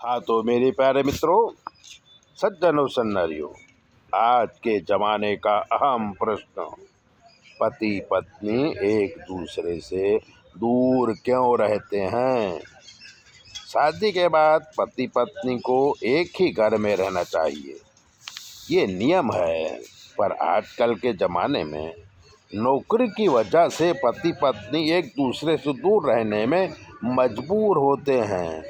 हाँ तो मेरे प्यारे मित्रों, सज्जनों सन्नरियों, आज के ज़माने का अहम प्रश्न, पति पत्नी एक दूसरे से दूर क्यों रहते हैं। शादी के बाद पति पत्नी को एक ही घर में रहना चाहिए, ये नियम है। पर आजकल के ज़माने में नौकरी की वजह से पति पत्नी एक दूसरे से दूर रहने में मजबूर होते हैं।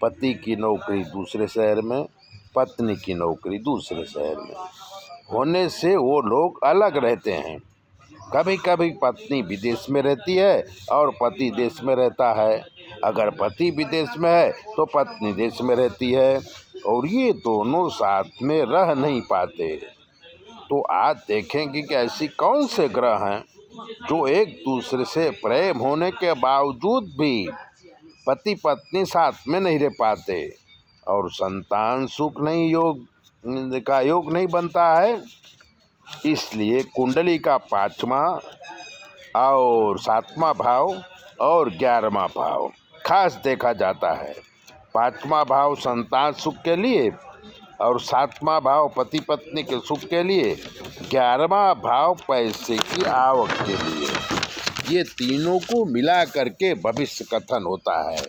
पति की नौकरी दूसरे शहर में, पत्नी की नौकरी दूसरे शहर में होने से वो लोग अलग रहते हैं। कभी कभी पत्नी विदेश में रहती है और पति देश में रहता है। अगर पति विदेश में है तो पत्नी देश में रहती है और ये दोनों साथ में रह नहीं पाते। तो आज देखेंगे कि ऐसी कौन से ग्रह हैं जो एक दूसरे से प्रेम होने के बावजूद भी पति पत्नी साथ में नहीं रह पाते और संतान सुख नहीं योग नहीं बनता है। इसलिए कुंडली का 5वां और 7वां भाव और 11वां भाव खास देखा जाता है। 5वां भाव संतान सुख के लिए और 7वां भाव पति पत्नी के सुख के लिए, 11वां भाव पैसे की आवक के लिए। ये तीनों को मिला करके भविष्य कथन होता है।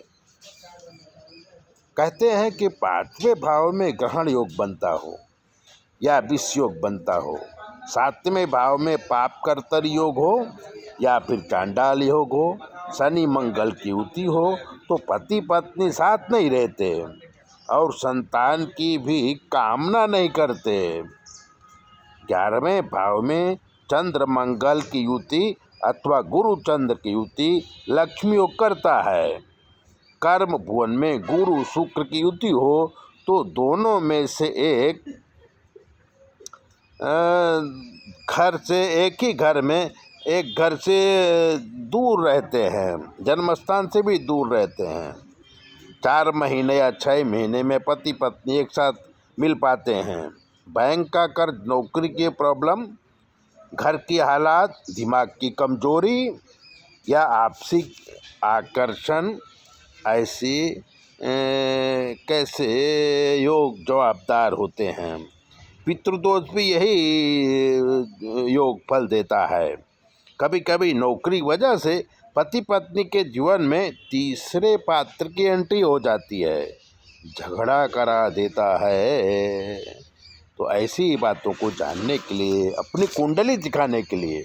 कहते हैं कि 5वें भाव में ग्रहण योग बनता हो या विष योग बनता हो, 7वें भाव में पाप कर्तर योग हो या फिर चांडाल योग हो, शनि मंगल की युति हो, तो पति पत्नी साथ नहीं रहते और संतान की भी कामना नहीं करते। 11वें भाव में चंद्र मंगल की युति अथवा गुरु चंद्र की युति लक्ष्मी योग करता है। कर्म भुवन में गुरु शुक्र की युति हो तो दोनों में से एक ही घर में एक घर से दूर रहते हैं, जन्म स्थान से भी दूर रहते हैं। 4 महीने या 6 महीने में पति पत्नी एक साथ मिल पाते हैं। बैंक का कर्ज, नौकरी की प्रॉब्लम, घर की हालात, दिमाग की कमजोरी या आपसी आकर्षण, ऐसी कैसे योग जवाबदार होते हैं। पितृदोष भी यही योग फल देता है। कभी कभी नौकरी वजह से पति पत्नी के जीवन में तीसरे पात्र की एंट्री हो जाती है, झगड़ा करा देता है। तो ऐसी बातों को जानने के लिए, अपनी कुंडली दिखाने के लिए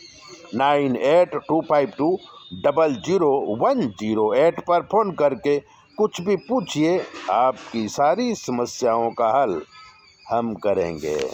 9825200108 पर फ़ोन करके कुछ भी पूछिए, आपकी सारी समस्याओं का हल हम करेंगे।